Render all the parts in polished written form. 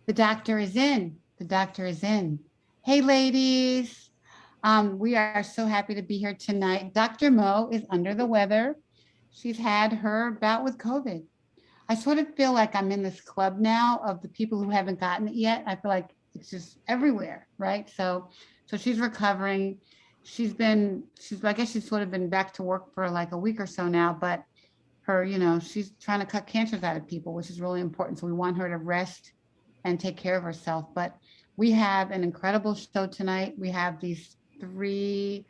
The doctor is in. The doctor is in. Hey, ladies. We are so happy to be here tonight. Dr. Mo is under the weather. She's had her bout with COVID. I sort of feel like I'm in this club now of the people who haven't gotten it yet. I feel like it's just everywhere, right? So she's recovering. I guess she's sort of been back to work for like a week or so now, but she's trying to cut cancers out of people, which is really important. So we want her to rest and take care of herself. But we have an incredible show tonight. We have these three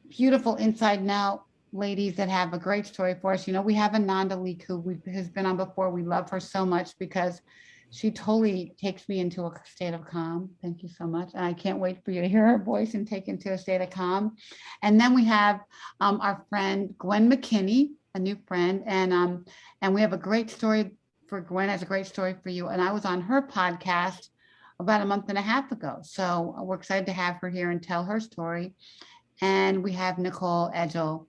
beautiful inside now ladies that have a great story for us. We have Ananda Leek has been on before. We love her so much because she totally takes me into a state of calm. Thank you so much. And I can't wait for you to hear her voice and take into a state of calm. And then we have our friend Gwen McKinney, a new friend, and we have a great story for Gwen. Has a great story for you. And I was on her podcast about a month and a half ago. So we're excited to have her here and tell her story. And we have Nicole Edgel,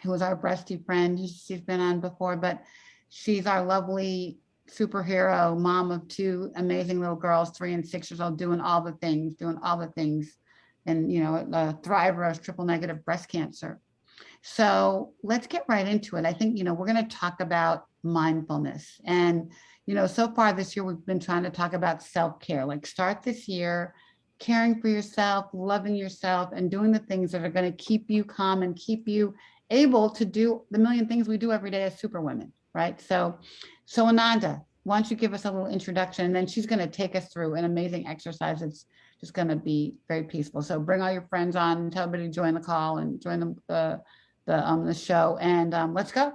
who is our breasty friend. She's been on before, but she's our lovely superhero mom of two amazing little girls, 3 and 6 years old, doing all the things. And, thriver of triple negative breast cancer. So let's get right into it. I think, we're going to talk about mindfulness. And, so far this year, we've been trying to talk about self-care, like start this year caring for yourself, loving yourself, and doing the things that are going to keep you calm and keep you able to do the million things we do every day as superwomen, right? So Ananda, why don't you give us a little introduction, and then she's going to take us through an amazing exercise. It's just going to be very peaceful. So bring all your friends on, tell everybody to join the call and join the show, and let's go.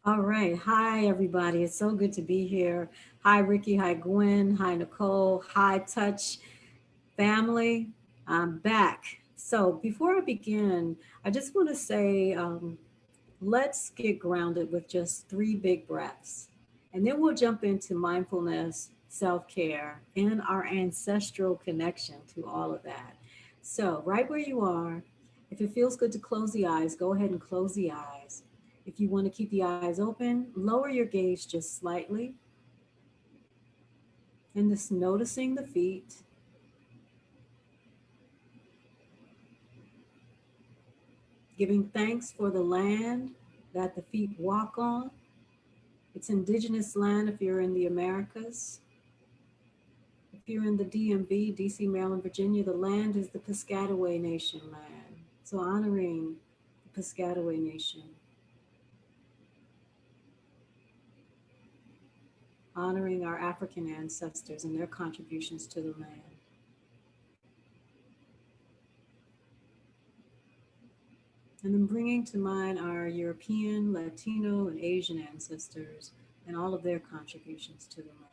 All right. Hi, everybody. It's so good to be here. Hi, Ricky. Hi, Gwen. Hi, Nicole. Hi, Touch family. I'm back. So, before I begin, I just want to say let's get grounded with just 3 big breaths. And then we'll jump into mindfulness, self care, and our ancestral connection to all of that. So, right where you are, if it feels good to close the eyes, go ahead and close the eyes. If you want to keep the eyes open, lower your gaze just slightly and just noticing the feet, giving thanks for the land that the feet walk on. It's indigenous land if you're in the Americas. If you're in the DMV, DC, Maryland, Virginia, the land is the Piscataway Nation land. So honoring the Piscataway Nation, honoring our African ancestors and their contributions to the land. And then bringing to mind our European, Latino, and Asian ancestors and all of their contributions to the land.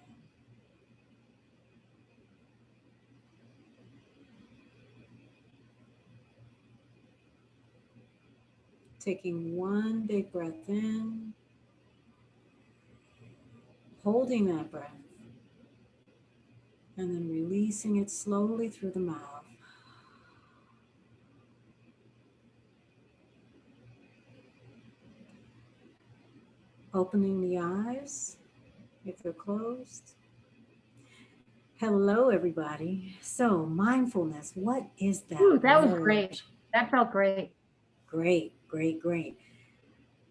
Taking one big breath in, holding that breath, and then releasing it slowly through the mouth. Opening the eyes if they're closed. Hello, everybody. So, mindfulness, what is that? Ooh, that was word? great. That felt great. Great, great, great.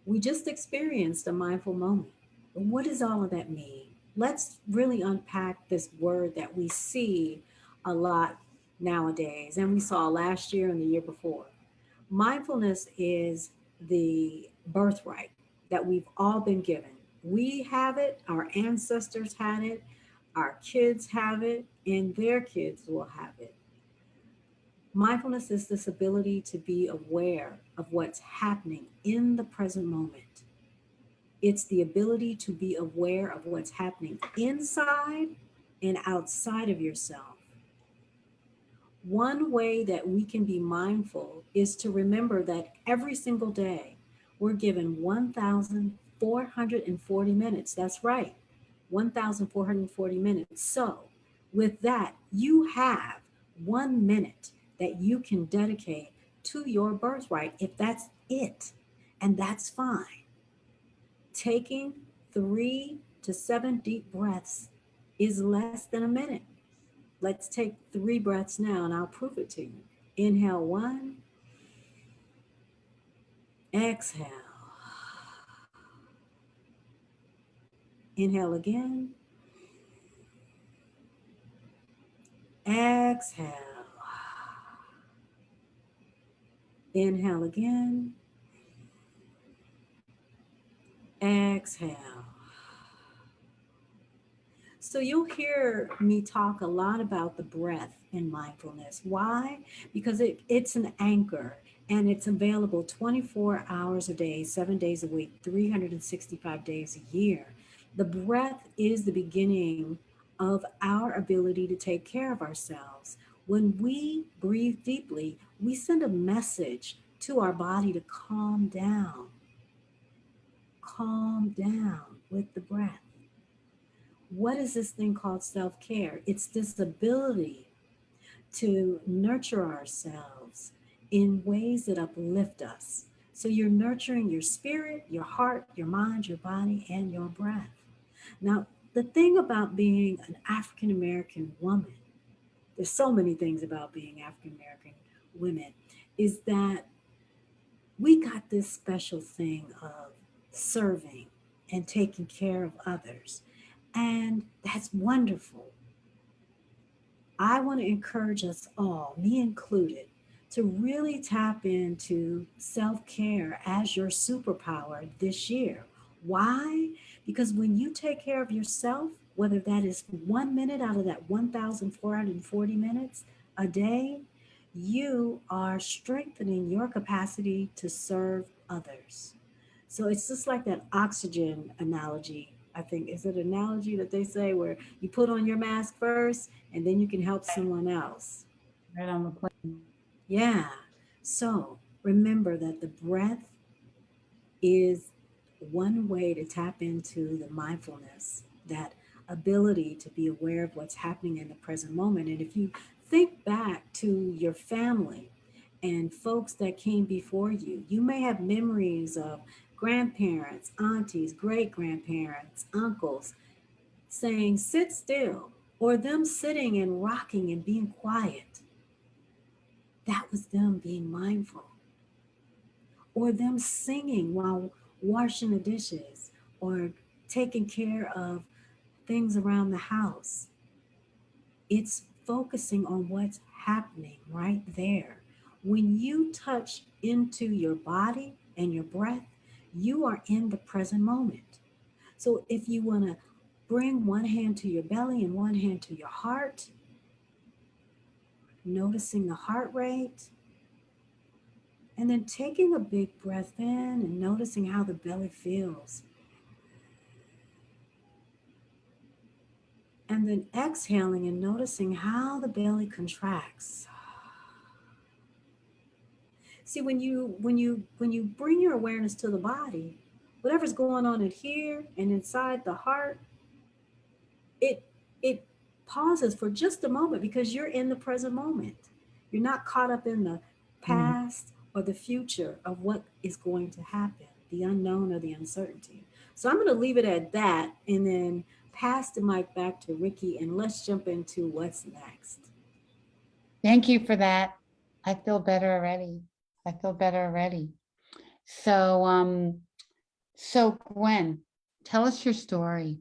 We just experienced a mindful moment. But what does all of that mean? Let's really unpack this word that we see a lot nowadays, and we saw last year and the year before. Mindfulness is the birthright that we've all been given. We have it, our ancestors had it, our kids have it, and their kids will have it. Mindfulness is this ability to be aware of what's happening in the present moment. It's the ability to be aware of what's happening inside and outside of yourself. One way that we can be mindful is to remember that every single day we're given 1,440 minutes. That's right, 1,440 minutes. So, with that, you have 1 minute that you can dedicate to your birthright if that's it. And that's fine. Taking 3 to 7 deep breaths is less than a minute. Let's take 3 breaths now and I'll prove it to you. Inhale 1, exhale. Inhale again, exhale. Inhale again, exhale. So you'll hear me talk a lot about the breath in mindfulness. Why? Because it's an anchor and it's available 24 hours a day, 7 days a week, 365 days a year. The breath is the beginning of our ability to take care of ourselves. When we breathe deeply, we send a message to our body to calm down with the breath. What is this thing called self care? It's this ability to nurture ourselves in ways that uplift us. So you're nurturing your spirit, your heart, your mind, your body, and your breath. Now, the thing about being an African American woman, there's so many things about being African American women, is that we got this special thing of serving and taking care of others. And that's wonderful. I want to encourage us all, me included, to really tap into self care as your superpower this year. Why? Because when you take care of yourself, whether that is 1 minute out of that 1,440 minutes a day, you are strengthening your capacity to serve others. So it's just like that oxygen analogy. I think is it analogy that they say where you put on your mask first and then you can help someone else. Right on the plane. Yeah. So remember that the breath is one way to tap into the mindfulness, that ability to be aware of what's happening in the present moment. And if you think back to your family and folks that came before you, you may have memories of grandparents, aunties, great grandparents, uncles saying, sit still, or them sitting and rocking and being quiet. That was them being mindful. Or them singing while washing the dishes or taking care of things around the house. It's focusing on what's happening right there. When you touch into your body and your breath, you are in the present moment. So if you want to bring one hand to your belly and one hand to your heart, noticing the heart rate, and then taking a big breath in and noticing how the belly feels. And then exhaling and noticing how the belly contracts. See, when you bring your awareness to the body, whatever's going on in here and inside the heart, it it pauses for just a moment because you're in the present moment. You're not caught up in the Mm. past or the future of what is going to happen, the unknown or the uncertainty. So I'm going to leave it at that and then pass the mic back to Ricky and let's jump into what's next. Thank you for that. I feel better already. I feel better already. So, so Gwen, tell us your story.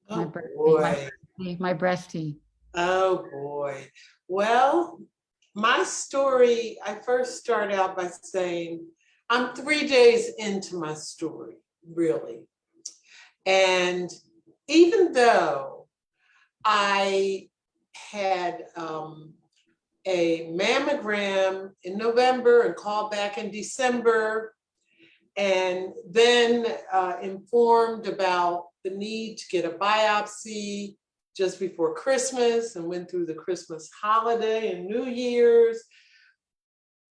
My Oh birthday, boy. my breasty. Oh boy. Well, my story, I first start out by saying I'm 3 days into my story, really. And even though I had a mammogram in November and called back in December, and then informed about the need to get a biopsy just before Christmas and went through the Christmas holiday and New Year's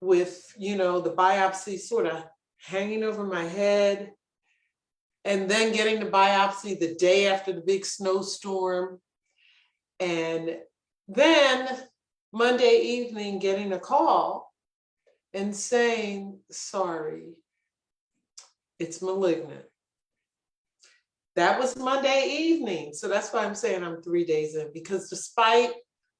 with, the biopsy sort of hanging over my head, and then getting the biopsy the day after the big snowstorm. And then Monday evening, getting a call and saying, sorry, it's malignant. That was Monday evening. So that's why I'm saying I'm 3 days in, because despite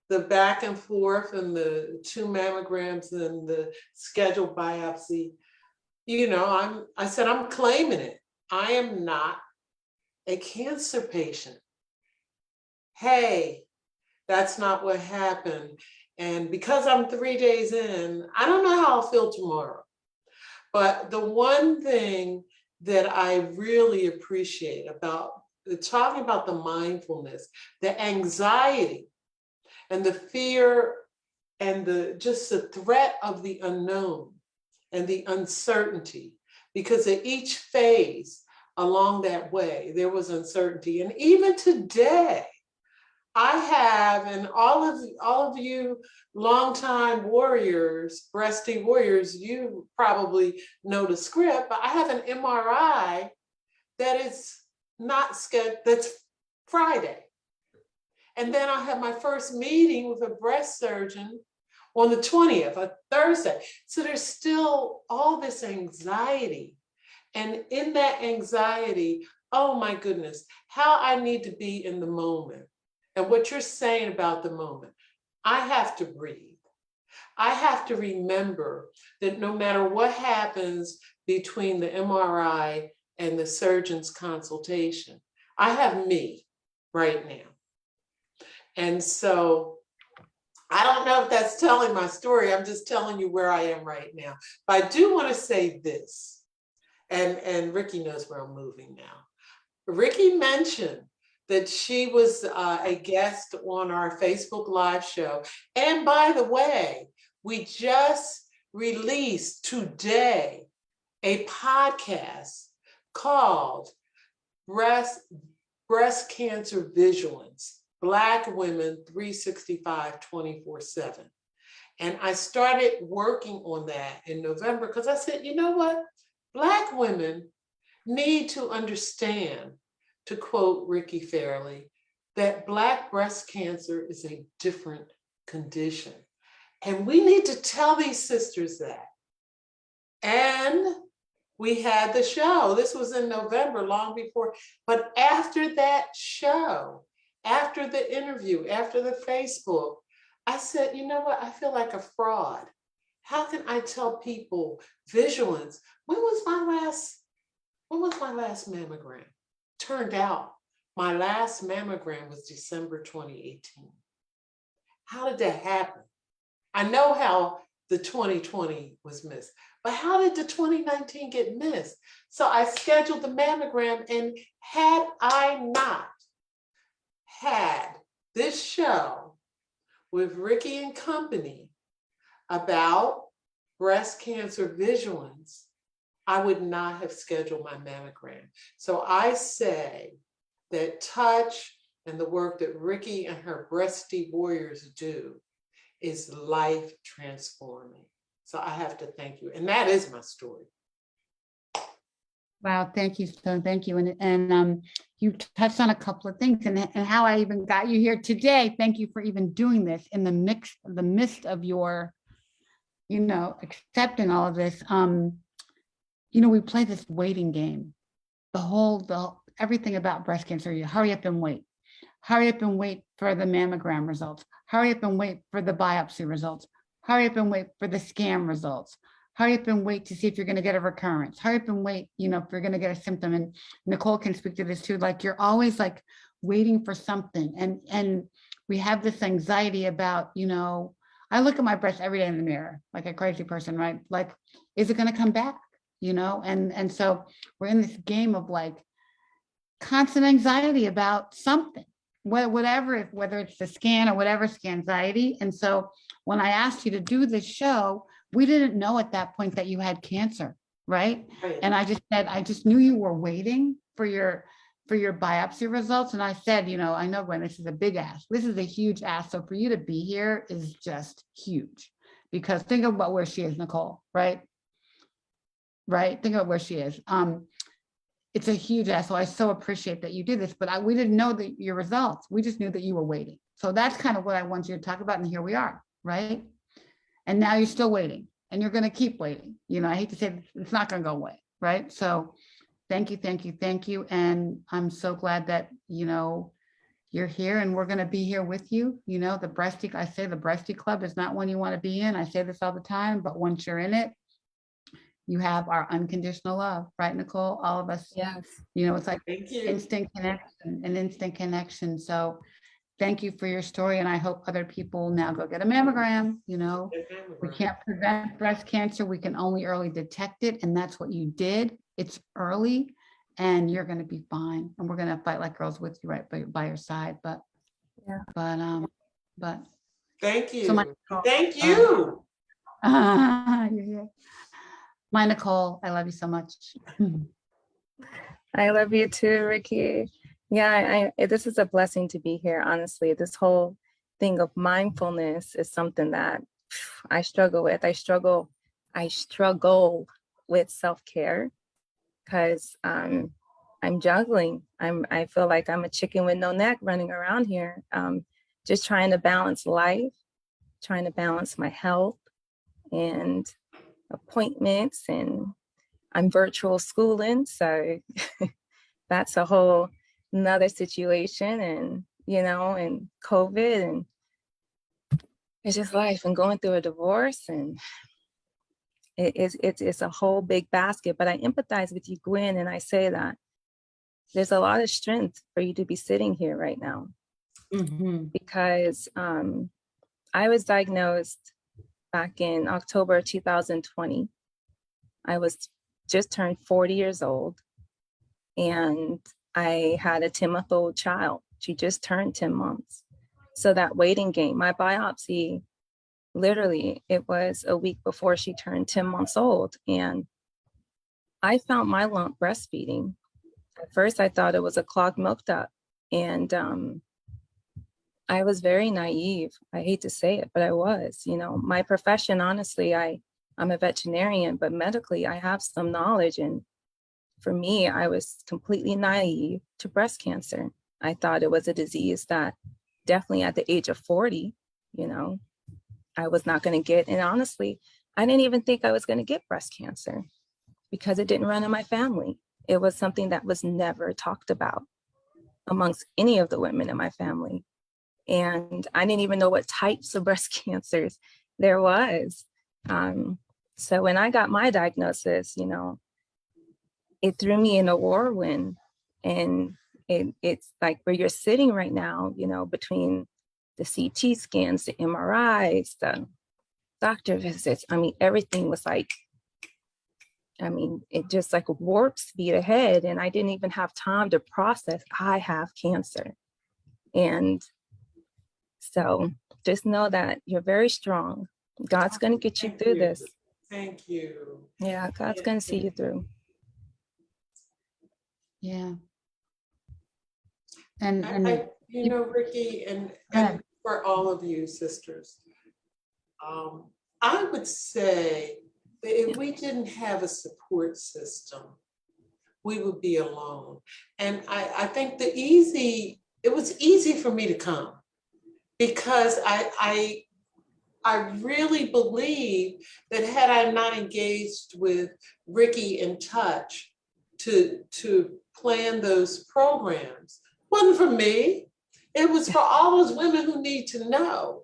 the back and forth and the 2 mammograms and the scheduled biopsy, I said, I'm claiming it. I am not a cancer patient. Hey, that's not what happened. And because I'm 3 days in, I don't know how I'll feel tomorrow. But the one thing that I really appreciate about talking about the mindfulness, the anxiety and the fear and just the threat of the unknown and the uncertainty, because at each phase along that way, there was uncertainty. And even today, I have, and all of you longtime warriors, breasty warriors, you probably know the script, but I have an MRI that is not scheduled, that's Friday. And then I have my first meeting with a breast surgeon on the 20th, a Thursday. So there's still all this anxiety. And in that anxiety, oh my goodness, how I need to be in the moment. And what you're saying about the moment, I have to breathe. I have to remember that no matter what happens between the MRI and the surgeon's consultation, I have me right now. And so I don't know if that's telling my story. I'm just telling you where I am right now. But I do want to say this, and Ricky knows where I'm moving now. Ricky mentioned that she was a guest on our Facebook Live show. And by the way, we just released today a podcast called Breast Cancer Vigilance, Black Women 365 24/7. And I started working on that in November because I said, you know what? Black women need to understand, to quote Ricky Fairley, that Black breast cancer is a different condition. And we need to tell these sisters that. And we had the show. This was in November, long before. But after that show, after the interview, after the Facebook, I said, you know what? I feel like a fraud. How can I tell people vigilance? When was my last mammogram? Turned out my last mammogram was December 2018. How did that happen? I know how the 2020 was missed, but how did the 2019 get missed? So I scheduled the mammogram, and had I not had this show with Ricky and company about breast cancer vigilance, I would not have scheduled my mammogram. So I say that touch and the work that Ricky and her breasty warriors do is life transforming. So I have to thank you. And that is my story. Wow, thank you. So thank you. And you touched on a couple of things and how I even got you here today. Thank you for even doing this in the midst of your, accepting all of this. We play this waiting game. Everything about breast cancer, you hurry up and wait. Hurry up and wait for the mammogram results. Hurry up and wait for the biopsy results. Hurry up and wait for the scan results. Hurry up and wait to see if you're going to get a recurrence. Hurry up and wait, if you're going to get a symptom. And Nicole can speak to this too. Like you're always like waiting for something. And we have this anxiety about, I look at my breast every day in the mirror, like a crazy person, right? Like, is it going to come back? And so we're in this game of like constant anxiety about something, whether it's the scan or whatever's anxiety. And so when I asked you to do this show, we didn't know at that point that you had cancer, right? And I just knew you were waiting for your biopsy results. And I said, I know, Gwen, this is a big ask. This is a huge ask. So for you to be here is just huge, because think about where she is, Nicole, right? Right? Think about where she is. It's a huge ask. So I so appreciate that you did this, but we didn't know your results. We just knew that you were waiting. So that's kind of what I want you to talk about. And here we are, right? And now you're still waiting, and you're going to keep waiting. I hate to say it's not going to go away, right? So thank you, thank you, thank you. And I'm so glad that, you're here and we're going to be here with you. I say the breasty club is not one you want to be in. I say this all the time, but once you're in it, you have our unconditional love, right, Nicole? All of us, Yes. it's like Thank you. instant connection. So thank you for your story. And I hope other people now go get a mammogram. We can't prevent breast cancer. We can only early detect it. And that's what you did. It's early and you're going to be fine. And we're going to fight like girls with you right by your side. But Thank so you. Thank you. My Nicole, I love you so much. I love you too, Ricky. Yeah, this is a blessing to be here, honestly. This whole thing of mindfulness is something that I struggle with. I struggle with self-care because I'm juggling. I feel like I'm a chicken with no neck running around here, just trying to balance life, trying to balance my health and appointments, and I'm virtual schooling, so that's a whole another situation. And and COVID, and it's just life, and going through a divorce, and it's a whole big basket. But I empathize with you, Gwen, and I say that there's a lot of strength for you to be sitting here right now, because I was diagnosed back in October 2020. I was just turned 40 years old, and I had a 10-month-old child. She just turned 10 months. So that waiting game, my biopsy, literally, it was a week before she turned 10 months old. And I found my lump breastfeeding. At first, I thought it was a clogged milk duct. And I was very naive. I hate to say it, but I was. My profession, honestly, I'm a veterinarian, but medically, I have some knowledge. And for me, I was completely naive to breast cancer. I thought it was a disease that definitely at the age of 40, I was not going to get. And honestly, I didn't even think I was going to get breast cancer because it didn't run in my family. It was something that was never talked about amongst any of the women in my family. And I didn't even know what types of breast cancers there was. So when I got my diagnosis, it threw me in a whirlwind. And it's like where you're sitting right now, between the CT scans, the MRIs, the doctor visits. I mean, everything was like, it just like warp speed ahead. And I didn't even have time to process, I have cancer. And so just know that you're very strong. God's going to get you through this. Thank you. Yeah, God's going to see you through. Yeah. Ricky, and for all of you sisters, I would say that if we didn't have a support system, we would be alone. And I think it was easy for me to come because I really believe that had I not engaged with Ricky in touch to plan those programs, it wasn't for me. It was for all those women who need to know.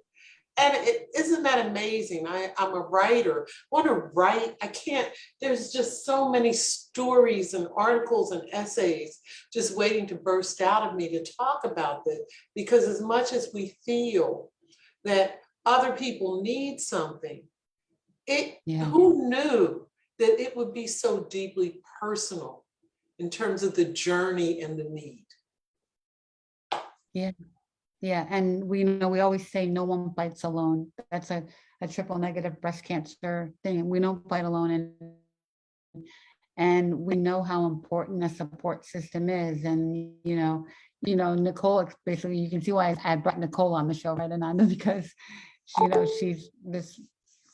And isn't that amazing? I'm a writer. I want to write. I can't, there's just so many stories and articles and essays just waiting to burst out of me to talk about this. Because as much as we feel that other people need something, who knew that it would be so deeply personal in terms of the journey and the need? Yeah, and we always say no one fights alone. That's a triple negative breast cancer thing. We don't fight alone, and we know how important a support system is. And Nicole, basically, you can see why I brought Nicole on the show, right, Ananda, because she's this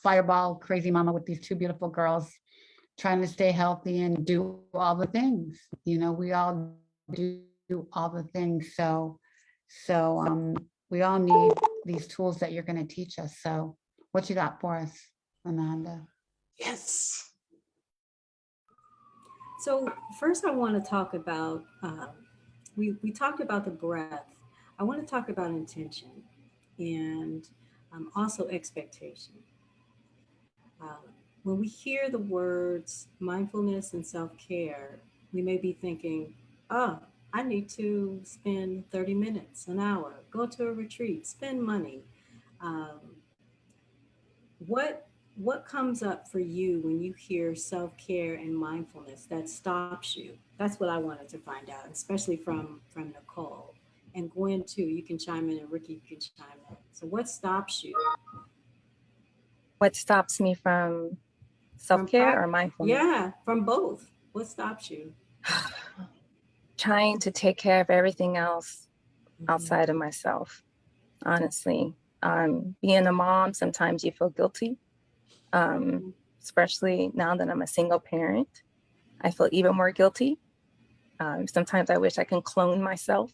fireball crazy mama with these two beautiful girls trying to stay healthy and do all the things. We all do all the things. So we all need these tools that you're going to teach us. So what you got for us, Ananda? Yes. So first, I want to talk about we talked about the breath. I want to talk about intention and also expectation. When we hear the words mindfulness and self care, we may be thinking, "Oh, I need to spend 30 minutes, an hour, go to a retreat, spend money." Um, what what comes up for you when you hear self-care and mindfulness that stops you? That's what I wanted to find out, especially from Nicole. And Gwen too, you can chime in, and Ricky, you can chime in. So what stops you What stops me from from self-care or mindfulness? yeah, from both? What stops you? Trying to take care of everything else Mhm. outside of myself, honestly. Being a mom, sometimes you feel guilty, um, Mhm. especially now that I'm a single parent. I feel even more guilty. Sometimes I wish I can clone myself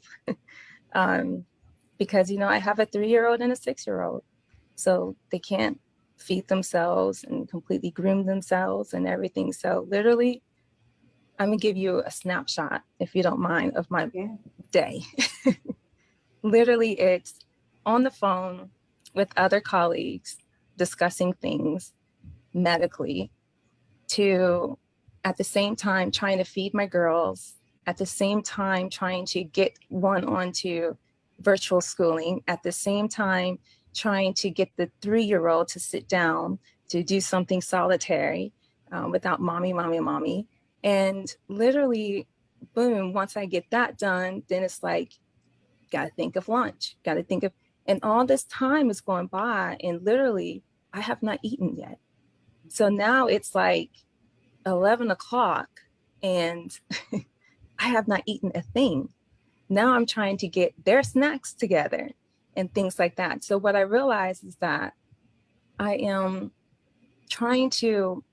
um, because, I have a 3-year-old and a 6-year-old. So they can't feed themselves and completely groom themselves and everything. So literally, I'm gonna give you a snapshot, if you don't mind, of my Yeah. day. Literally, it's on the phone with other colleagues discussing things medically, to at the same time trying to feed my girls, at the same time trying to get one onto virtual schooling, at the same time trying to get the 3-year-old to sit down to do something solitary without mommy, mommy, mommy. And literally, boom, once I get that done, then it's like, got to think of lunch, got to think of, and all this time is going by, and literally, I have not eaten yet. So now it's like 11 o'clock and I have not eaten a thing. Now I'm trying to get their snacks together and things like that. So what I realize is that I am trying to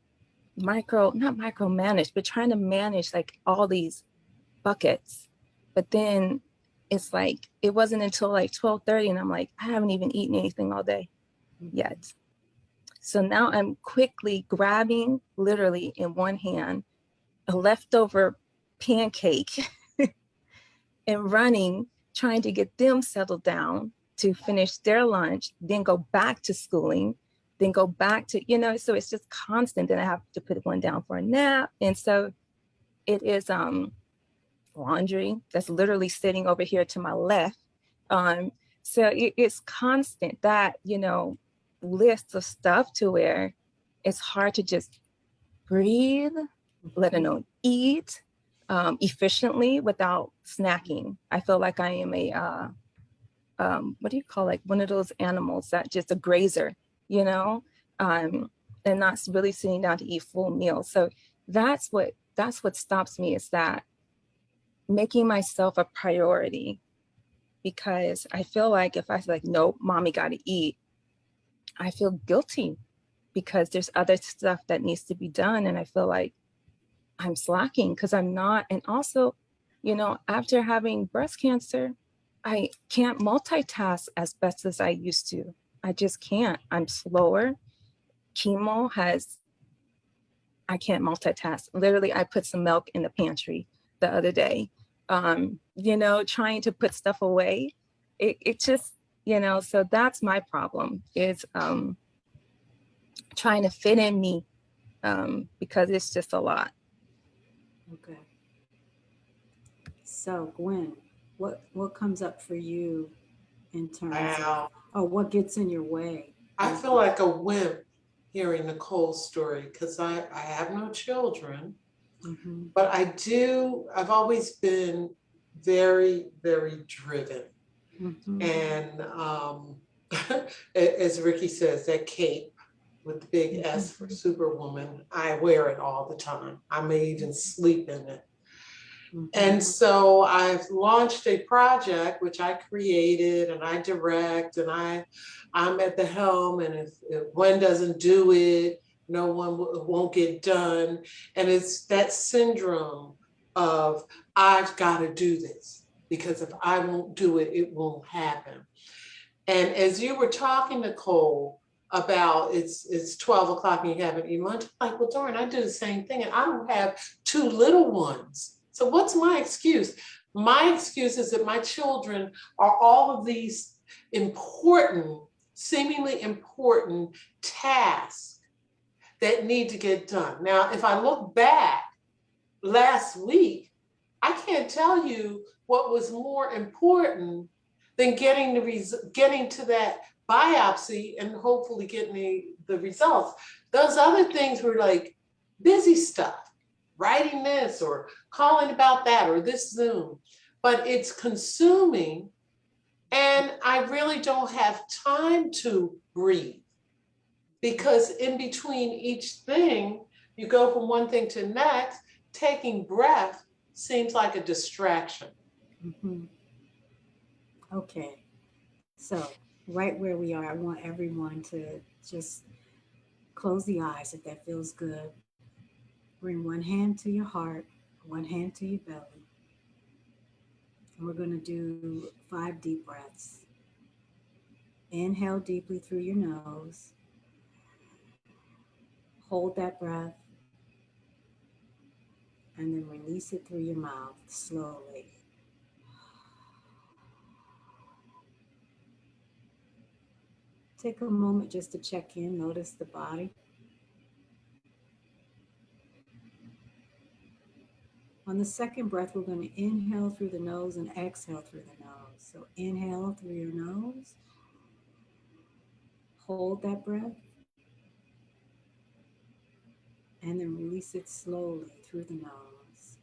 not micromanage, but trying to manage like all these buckets. But then it's like, it wasn't until like 12:30 and I'm like, I haven't even eaten anything all day Mhm. yet. So now I'm quickly grabbing literally in one hand a leftover pancake and running, trying to get them settled down to finish their lunch, then go back to schooling, then go back to, so it's just constant. Then I have to put one down for a nap. And so it is laundry that's literally sitting over here to my left. Um, so it's constant, that, list of stuff, to where it's hard to just breathe, let Mhm. alone eat efficiently without snacking. I feel like I am what do you call, like one of those animals that just a grazer, you know, um, and not really sitting down to eat full meals. So that's what stops me, is that making myself a priority, because I feel like if I feel like, nope, mommy got to eat, I feel guilty because there's other stuff that needs to be done. And I feel like I'm slacking because I'm not. And also, after having breast cancer, I can't multitask as best as I used to. I just can't. I'm slower. Chemo has, I can't multitask. Literally, I put some milk in the pantry the other day, trying to put stuff away. It just, so that's my problem, is trying to fit in me, because it's just a lot. Okay. So Gwen, what comes up for you in terms of, Wow. or what gets in your way? I feel like a wimp hearing Nicole's story because I have no children, Mm-hmm. but I've always been very, very driven. Mm-hmm. And as Ricky says, that cape with the big S for Mm-hmm. Superwoman, I wear it all the time. I may even sleep in it. And Mm-hmm. so I've launched a project which I created and I direct, and I'm at the helm. And if Gwen doesn't do it, no one won't get done. And it's that syndrome of I've got to do this, because if I won't do it, it won't happen. And as you were talking, Nicole, about it's 12 o'clock and you haven't eaten lunch. I'm like, well, darn, I do the same thing and I don't have two little ones. So what's my excuse? My excuse is that my children are all of these important, seemingly important tasks that need to get done. Now, if I look back last week, I can't tell you what was more important than getting to that biopsy and hopefully getting the results. Those other things were like busy stuff, writing this or calling about that or this Zoom, but it's consuming and I really don't have time to breathe because in between each thing, you go from one thing to the next, taking breath seems like a distraction. Mhm. Okay. So, right where we are, I want everyone to just close the eyes if that feels good. Bring one hand to your heart, one hand to your belly. And we're going to do 5 deep breaths. Inhale deeply through your nose. Hold that breath and then release it through your mouth slowly. Take a moment just to check in, notice the body. On the second breath, we're going to inhale through the nose and exhale through the nose. So inhale through your nose, hold that breath, and then release it slowly through the nose.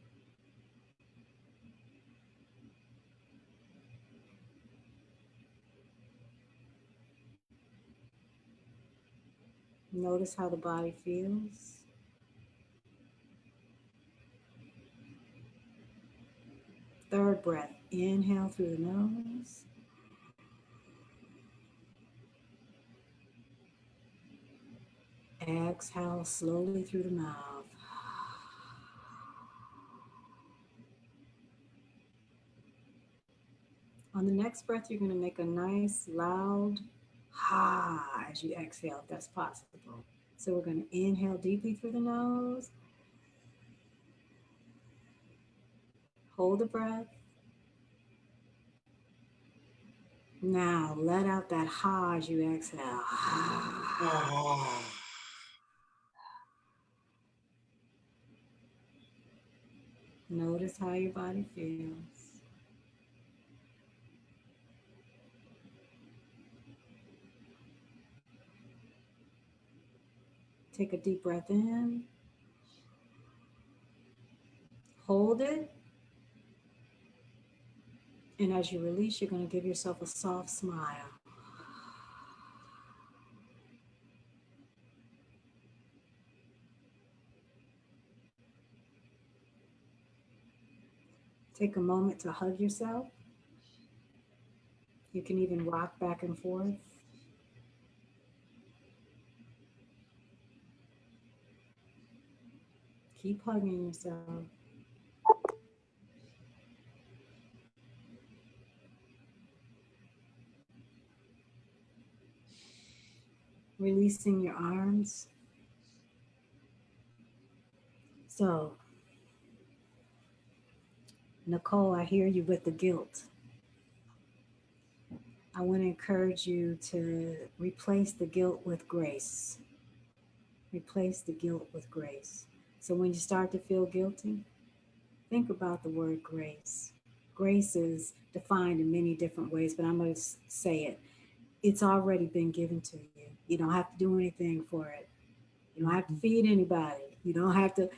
Notice how the body feels. Third breath, inhale through the nose. Exhale slowly through the mouth. On the next breath, you're going to make a nice loud ha as you exhale, if that's possible. So we're going to inhale deeply through the nose. Hold the breath. Now let out that ha as you exhale. Notice how your body feels. Take a deep breath in. Hold it. And as you release, you're going to give yourself a soft smile. Take a moment to hug yourself. You can even rock back and forth. Keep hugging yourself. Releasing your arms. So, Nicole, I hear you with the guilt. I want to encourage you to replace the guilt with grace. Replace the guilt with grace. So when you start to feel guilty, think about the word grace. Grace is defined in many different ways, but I'm going to say it. It's already been given to you. You don't have to do anything for it. You don't have to feed anybody. You don't have to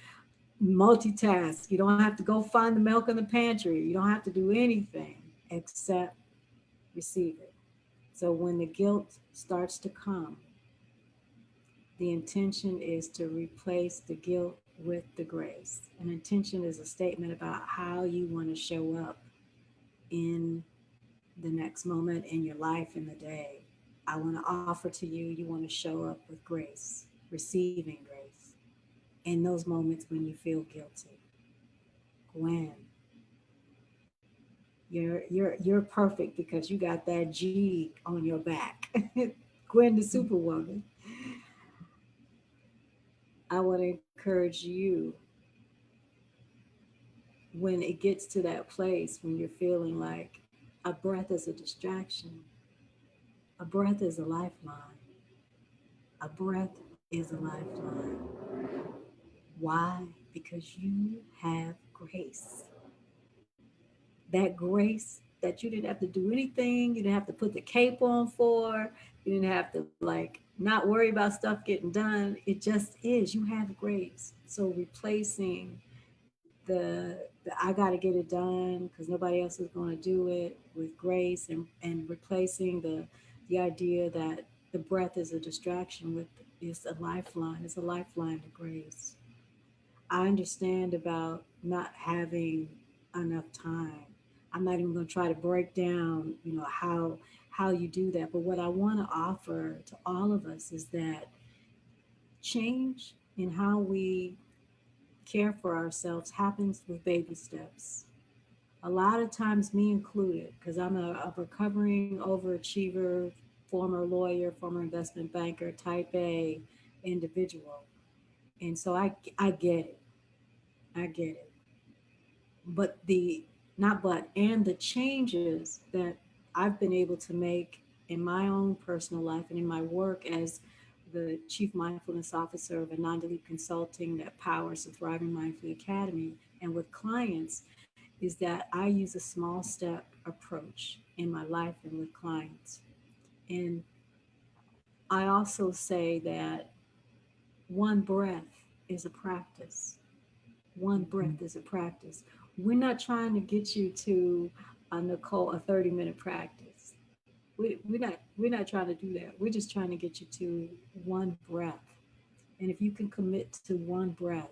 multitask. You don't have to go find the milk in the pantry. You don't have to do anything except receive it. So when the guilt starts to come, the intention is to replace the guilt with the grace. An intention is a statement about how you want to show up in the next moment in your life, in the day. I want to offer to you, you want to show up with grace, receiving grace in those moments when you feel guilty. Gwen, you're perfect because you got that G on your back. Gwen the Superwoman. I want to encourage you when it gets to that place when you're feeling like a breath is a distraction, a breath is a lifeline. A breath is a lifeline. Why? Because you have grace. That grace that you didn't have to do anything, you didn't have to put the cape on for, you didn't have to like not worry about stuff getting done. It just is. You have grace. So replacing the I got to get it done because nobody else is going to do it with grace, and replacing the idea that the breath is a distraction with is a lifeline. It's a lifeline to grace. I understand about not having enough time. I'm not even going to try to break down, how you do that. But what I want to offer to all of us is that change in how we care for ourselves happens with baby steps. A lot of times, me included, because I'm a recovering overachiever, former lawyer, former investment banker, type A individual. And so I get it. I get it. But not but, and the changes that I've been able to make in my own personal life and in my work as the Chief Mindfulness Officer of a non-delete consulting that powers the Thriving Mindfully Academy, and with clients, is that I use a small step approach in my life and with clients. And I also say that one breath is a practice. One breath is a practice. We're not trying to get you to, Nicole, a 30-minute practice. We're not trying to do that. We're just trying to get you to one breath. And if you can commit to one breath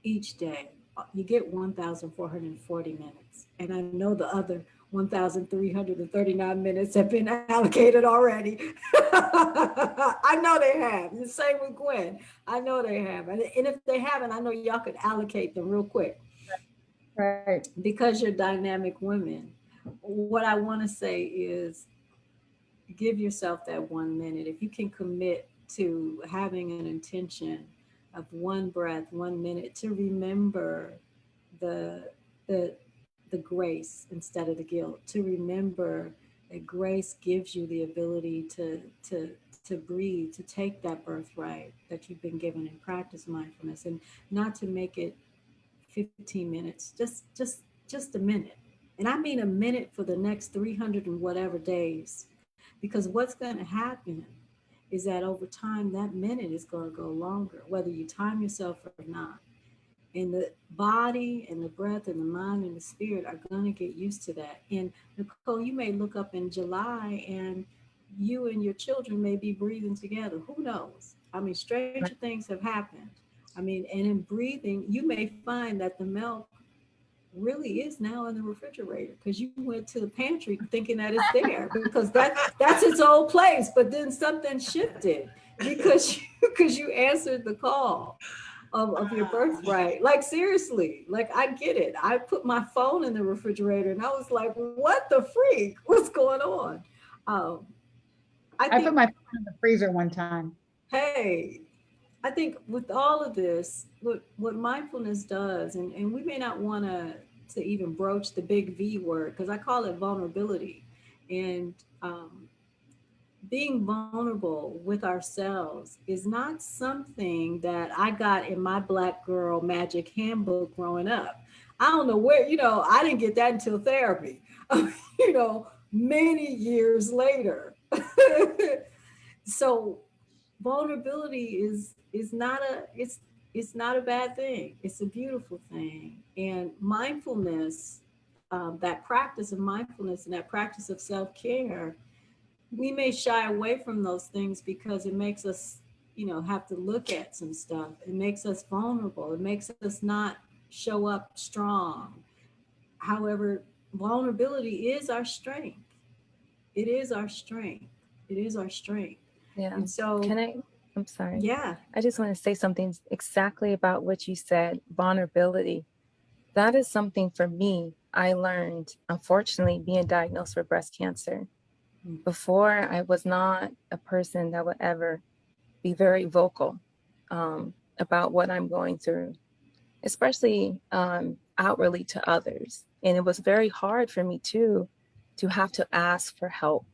each day, you get 1,440 minutes. And I know the other 1,339 minutes have been allocated already. I know they have. The same with Gwen. I know they have. And if they haven't, I know y'all could allocate them real quick. Right. Because you're dynamic women. What I want to say is give yourself that 1 minute. If you can commit to having an intention of one breath, 1 minute, to remember the the the grace instead of the guilt, to remember that grace gives you the ability to breathe, to take that birthright that you've been given and practice mindfulness, and not to make it 15 minutes, just a minute. And I mean a minute for the next 300 and whatever days. Because what's going to happen is that over time, that minute is going to go longer, whether you time yourself or not. And the body and the breath and the mind and the spirit are going to get used to that. And Nicole, you may look up in July and you and your children may be breathing together. Who knows? I mean, stranger things have happened. I mean, and in breathing, you may find that the milk really is now in the refrigerator because you went to the pantry thinking that it's there because that's its old place. But then something shifted because you answered the call of your birthright. Like seriously, like I get it. I put my phone in the refrigerator and I was like, what the freak? What's going on? Um, I put my phone in the freezer one time. Hey, I think with all of this, what mindfulness does, and we may not want to even broach the big V word because I call it vulnerability, and being vulnerable with ourselves is not something that I got in my Black Girl Magic Handbook growing up. I don't know where, I didn't get that until therapy, many years later. So vulnerability is not it's not a bad thing. It's a beautiful thing. And mindfulness, that practice of mindfulness and that practice of self-care, we may shy away from those things because it makes us, have to look at some stuff. It makes us vulnerable. It makes us not show up strong. However, vulnerability is our strength. It is our strength. It is our strength. Yeah. And so, I'm sorry. yeah. I just want to say something exactly about what you said, vulnerability. That is something for me I learned, unfortunately, being diagnosed with breast cancer. Before, I was not a person that would ever be very vocal about what I'm going through, especially outwardly to others. And it was very hard for me too to have to ask for help.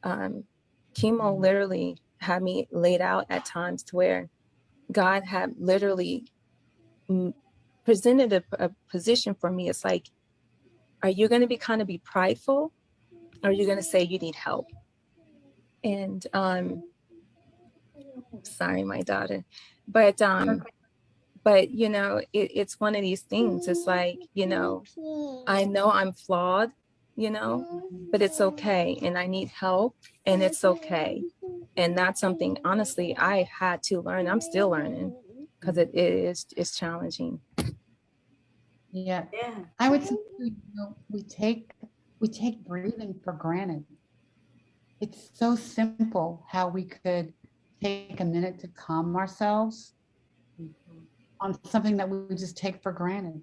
Chemo literally had me laid out at times to where God had literally presented a position for me. It's like, are you going to be prideful, or are you going to say you need help? And sorry, my daughter, but you know, it's one of these things. It's like, you know I'm flawed, you know, but it's okay, and I need help, and it's okay. And that's something, honestly, I had to learn. I'm still learning, because it's challenging. Yeah. Yeah. I would say, we take breathing for granted. It's so simple how we could take a minute to calm ourselves Mhm. on something that we just take for granted.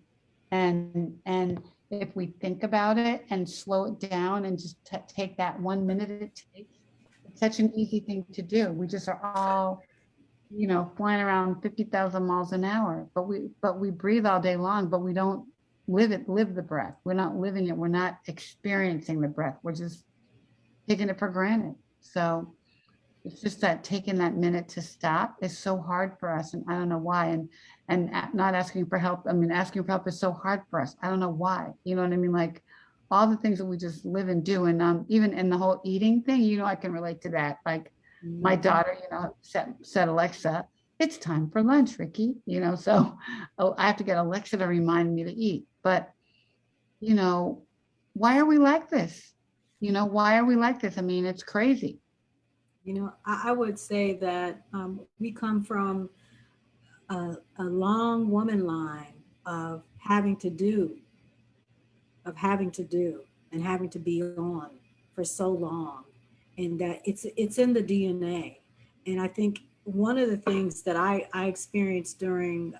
And if we think about it and slow it down and just take that 1 minute it takes, it's such an easy thing to do. We just are all, flying around 50,000 miles an hour, but we breathe all day long, but we don't live the breath. We're not living it. We're not experiencing the breath. We're just taking it for granted. So it's just that taking that minute to stop is so hard for us, and I don't know why. And not asking for help. I mean, asking for help is so hard for us. I don't know why. You know what I mean? Like all the things that we just live and do, and even in the whole eating thing, I can relate to that. Like my daughter, said Alexa, it's time for lunch, Ricky. So I have to get Alexa to remind me to eat. But you know, why are we like this? Why are we like this? I mean, it's crazy. I would say that we come from a long woman line of having to do and having to be on for so long, and that it's in the DNA. And I think one of the things that I experienced during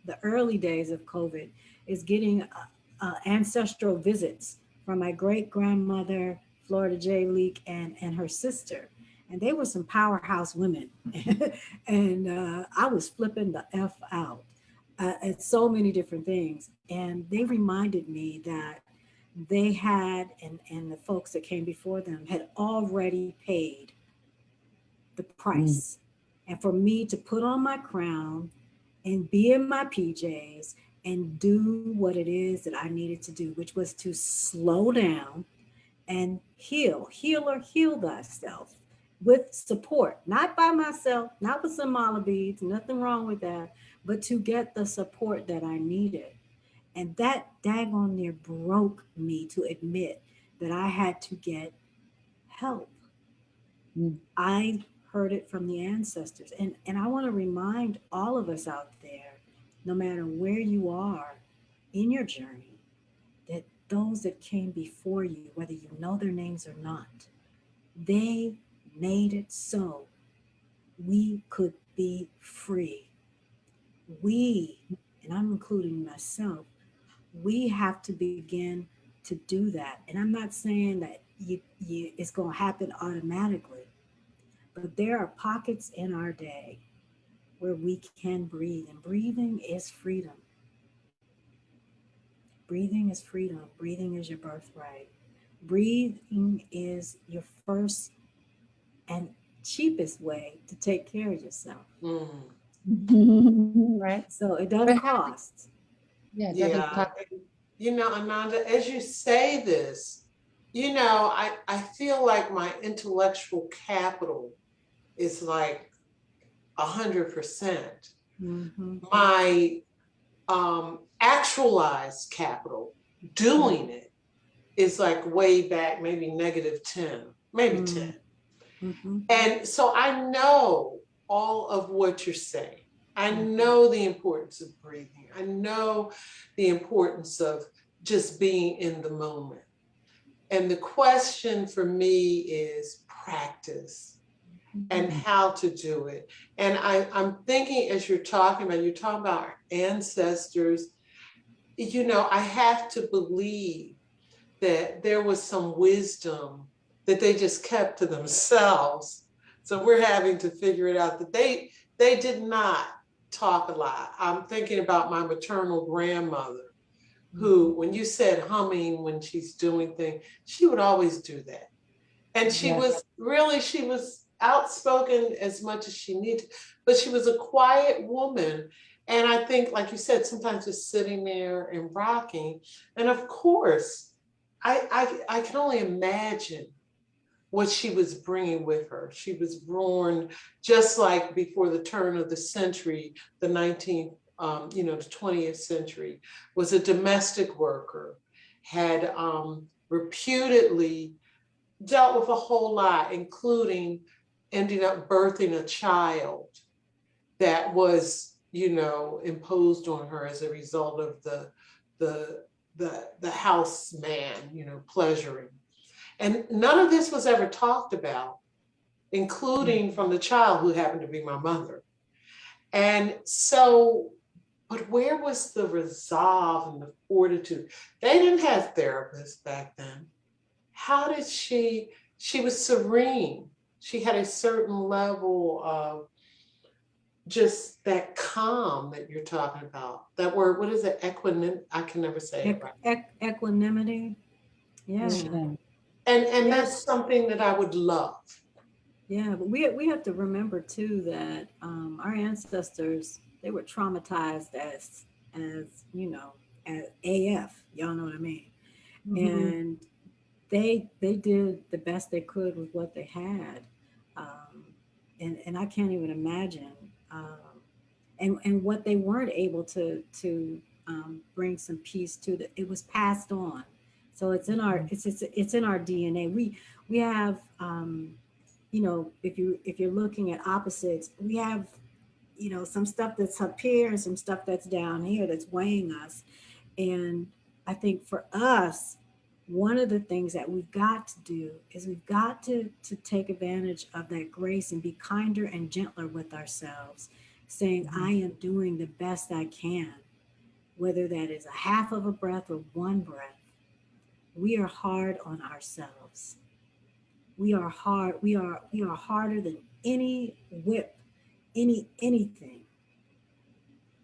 the early days of COVID is getting ancestral visits from my great grandmother Florida J. Leak and her sister, and they were some powerhouse women. And I was flipping the f out at so many different things, and they reminded me that they had, and the folks that came before them had already paid the Mm. price. And for me to put on my crown and be in my PJs and do what it is that I needed to do, which was to slow down and heal or heal thyself with support, not by myself, not with some mala beads, nothing wrong with that, but to get the support that I needed. And that daggone near broke me to admit that I had to get help. Mm. I heard it from the ancestors. And I want to remind all of us out there, no matter where you are in your journey, that those that came before you, whether you know their names or not, they made it so we could be free. We, and I'm including myself, we have to begin to do that. And I'm not saying that it's going to happen automatically, but there are pockets in our day where we can breathe, and breathing is freedom. Breathing is freedom. Breathing is your birthright. Breathing is your first and cheapest way to take care of yourself. Mm. Right. So it doesn't But cost. yeah, it doesn't Yeah. cost. Ananda, as you say this, I feel like my intellectual capital is like 100%. Mm-hmm. My actualized capital, doing it, is like way back, maybe -10, maybe 10. Mm-hmm. And so I know all of what you're saying. I know the importance of breathing. I know the importance of just being in the moment. And the question for me is practice and Mm. how to do it. And I'm thinking as you're talking about our ancestors, I have to believe that there was some wisdom that they just kept to themselves. So we're having to figure it out that they did not talk a lot. I'm thinking about my maternal grandmother, who, when you said humming when she's doing things, she would always do that. And she was outspoken as much as she needed, but she was a quiet woman. And I think, like you said, sometimes just sitting there and rocking. And of course, I can only imagine what she was bringing with her. She was born just like before the turn of the century, the 19th, the 20th century, was a domestic worker, had reputedly dealt with a whole lot, including ending up birthing a child that was, imposed on her as a result of the house man, pleasuring. And none of this was ever talked about, including from the child who happened to be my mother. And so, but where was the resolve and the fortitude? They didn't have therapists back then. How did she was serene. She had a certain level of just that calm that you're talking about. That word, what is it? I can never say it right. Equanimity. Yeah. Okay. And Yes. that's something that I would love. Yeah, but we have to remember too that our ancestors, they were traumatized as as AF. Y'all know what I mean? And they did the best they could with what they had, um, and I can't even imagine, and what they weren't able to bring some peace to. It was passed on, so it's in our it's in our DNA. We have if you're looking at opposites, we have some stuff that's up here and some stuff that's down here that's weighing us. And I think for us, one of the things that we've got to do is we've got to take advantage of that grace and be kinder and gentler with ourselves, saying, I am doing the best I can, whether that is a half of a breath or one breath. We are hard on ourselves. We are hard. We are harder than any whip, anything.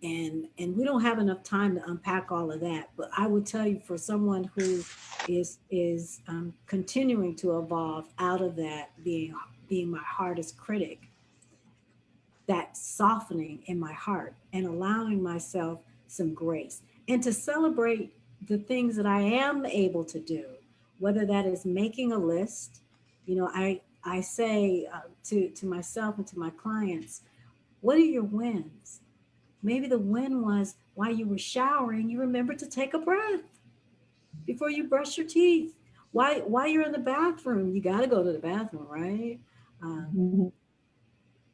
And we don't have enough time to unpack all of that. But I would tell you, for someone who is continuing to evolve out of that, being my hardest critic, that softening in my heart and allowing myself some grace and to celebrate the things that I am able to do, whether that is making a list. I say to myself and to my clients, what are your wins? Maybe the win was while you were showering, you remembered to take a breath before you brush your teeth. While you're in the bathroom, you got to go to the bathroom, right?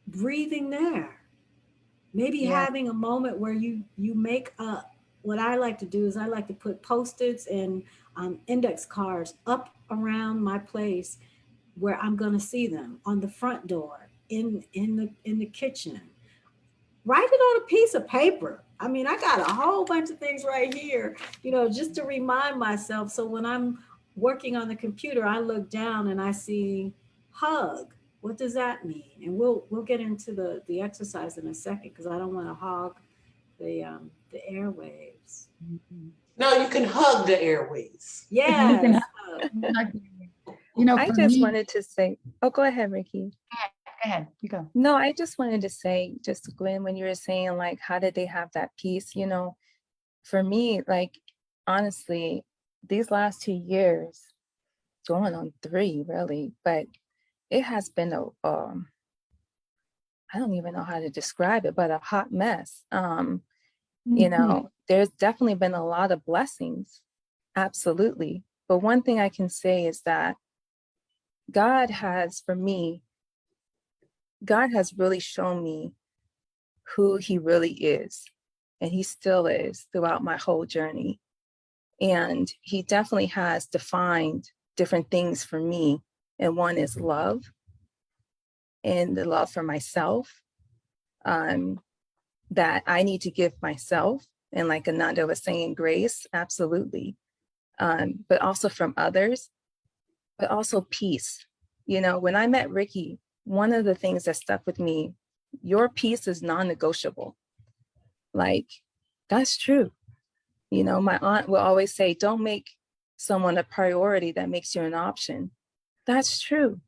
Breathing there. Maybe having a moment where you make up. What I like to do is I like to put Post-its and index cards up around my place where I'm going to see them, on the front door, in the kitchen. Write it on a piece of paper. I mean, I got a whole bunch of things right here, just to remind myself. So when I'm working on the computer, I look down and I see hug. What does that mean? And we'll get into the exercise in a second, because I don't want to hog the airwaves. No, you can hug the airways. Yes. I For just me, wanted to say, oh, go ahead, Ricky. go ahead, you go. No, I just wanted to say, just Gwen, when you were saying, like, how did they have that peace? For me, like, honestly, these last 2 years, going on 3 really, but it has been I don't even know how to describe it, but a hot mess. There's definitely been a lot of blessings, absolutely. But one thing I can say is that God has really shown me who he really is. And he still is throughout my whole journey. And he definitely has defined different things for me. And one is love, and the love for myself, that I need to give myself. And like Ananda was saying, grace, absolutely. But also from others. but also peace. You know, when I met Ricky, one of the things that stuck with me, your peace is non-negotiable. Like, that's true. You know, my aunt will always say, don't make someone a priority that makes you an option. That's true.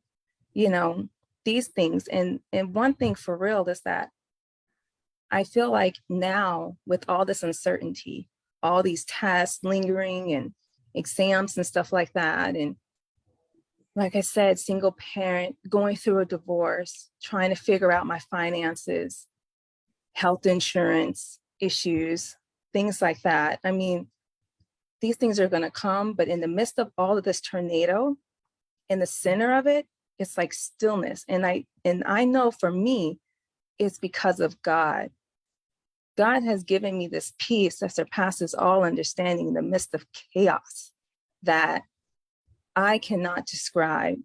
You know, these things. And one thing for real is that I feel like now with all this uncertainty, all these tests lingering and exams and stuff like that, and like I said, single parent, going through a divorce, trying to figure out my finances, health insurance issues, things like that. I mean, these things are going to come, but in the midst of all of this tornado, in the center of it, it's like stillness. And I know for me, it's because of God. God has given me this peace that surpasses all understanding in the midst of chaos that I cannot describe.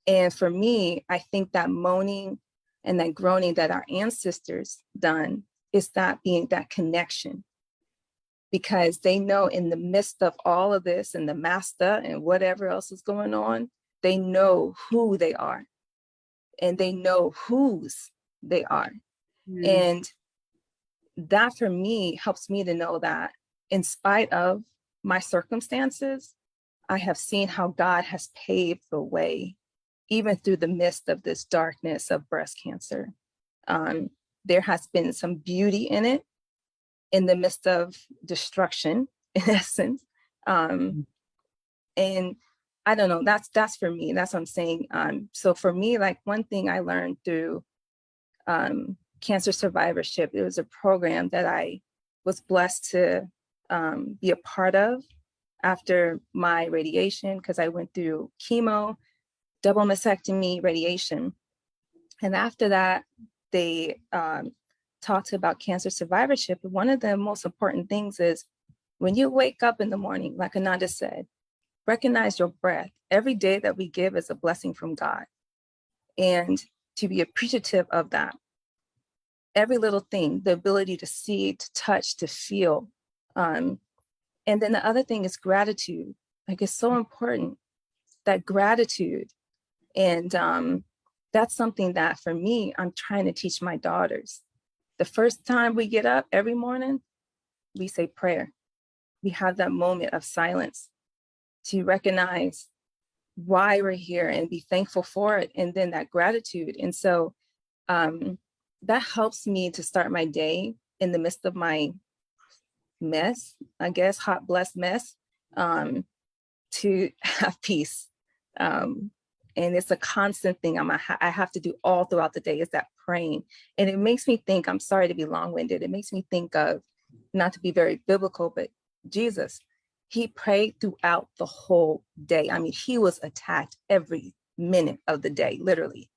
And for me, I think that moaning and that groaning that our ancestors done is that being that connection, because they know in the midst of all of this and the master and whatever else is going on, they know who they are and they know whose they are. And that for me helps me to know that in spite of my circumstances, I have seen how God has paved the way, even through the midst of this darkness of breast cancer. There has been some beauty in it, in the midst of destruction, in essence. And I don't know, that's for me, that's what I'm saying. So for me, like one thing I learned through cancer survivorship, it was a program that I was blessed to be a part of after my radiation, because I went through chemo, double mastectomy, radiation. And after that, they talked about cancer survivorship. One of the most important things is when you wake up in the morning, like Ananda said, recognize your breath. Every day that we give is a blessing from God. And to be appreciative of that. Every little thing, the ability to see, to touch, to feel. And then the other thing is gratitude. Like it's so important, that gratitude. And that's something that for me, I'm trying to teach my daughters. The first time we get up every morning, we say prayer. We have that moment of silence to recognize why we're here and be thankful for it. And then that gratitude. And so that helps me to start my day in the midst of my mess, I guess, hot, blessed mess, to have peace. And it's a constant thing I have to do all throughout the day, is that praying. And it makes me think, I'm sorry to be long-winded, it makes me think of, not to be very biblical, but Jesus, he prayed throughout the whole day. I mean, he was attacked every minute of the day, literally.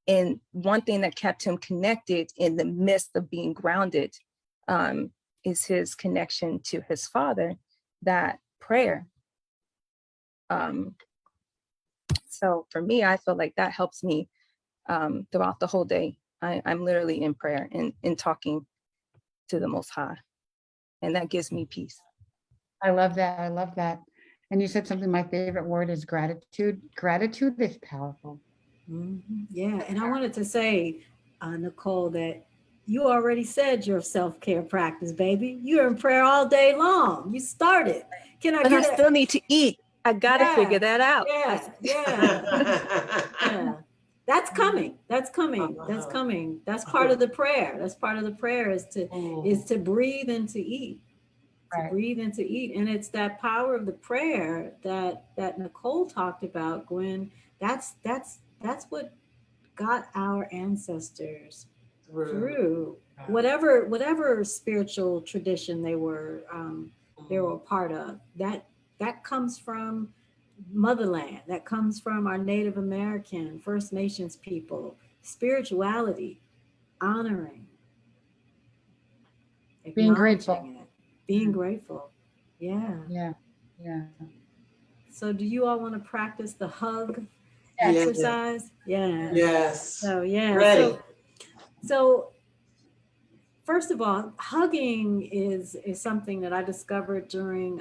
And one thing that kept him connected in the midst of being grounded is his connection to his Father, that prayer. So for me, I feel like that helps me throughout the whole day. I'm literally in prayer and in talking to the Most High, and that gives me peace. I love that. I love that. And you said something, my favorite word is gratitude. Gratitude is powerful. Yeah, and I wanted to say, Nicole, that you already said your self-care practice, baby. You're in prayer all day long. You started. Can I But I get still need to eat. I gotta figure that out. Yeah. That's coming. That's coming. That's coming. That's part of the prayer. That's part of the prayer is to breathe and to eat. To Right. breathe and to eat. And it's that power of the prayer that Nicole talked about, Gwen. That's what got our ancestors through whatever spiritual tradition they were a part of. That comes from motherland. That comes from our Native American, First Nations people. Spirituality, honoring, Being grateful. acknowledging it, being grateful. Yeah. Yeah. Yeah. So do you all want to practice the hug Yes. exercise? Yeah. Yes. So yeah. Ready. So first of all, hugging is something that I discovered during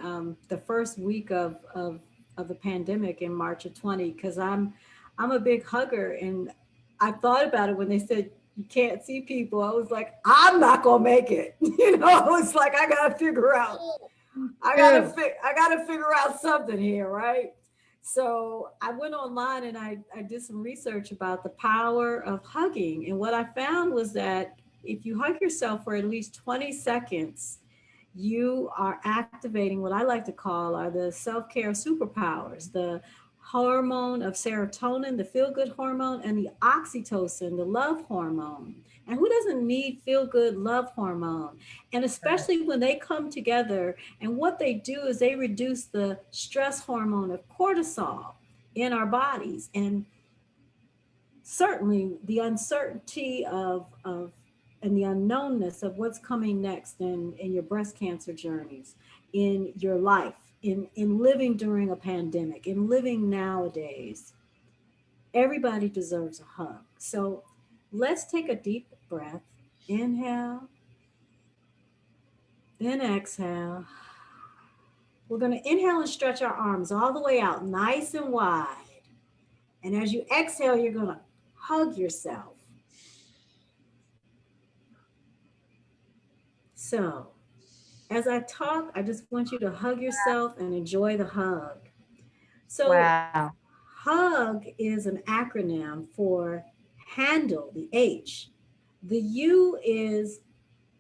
the first week of of the pandemic in March of 20, because I'm a big hugger, and I thought about it when they said you can't see people. I was like, I'm not gonna make it. You know, it's like I gotta figure out. I gotta figure out something here, right? So I went online and I did some research about the power of hugging. And what I found was that if you hug yourself for at least 20 seconds, you are activating what I like to call are the self-care superpowers, the hormone of serotonin, the feel-good hormone, and the oxytocin, the love hormone. And who doesn't need feel-good love hormone? And especially when they come together, and what they do is they reduce the stress hormone of cortisol in our bodies. And certainly the uncertainty of and the unknownness of what's coming next in your breast cancer journeys, in your life, in living during a pandemic, in living nowadays. Everybody deserves a hug. So let's take a deep breath. Inhale, then exhale. We're going to inhale and stretch our arms all the way out, nice and wide. And as you exhale, you're going to hug yourself. So, as I talk, I just want you to hug yourself and enjoy the hug. So, Wow. HUG is an acronym for handle, the H. The U is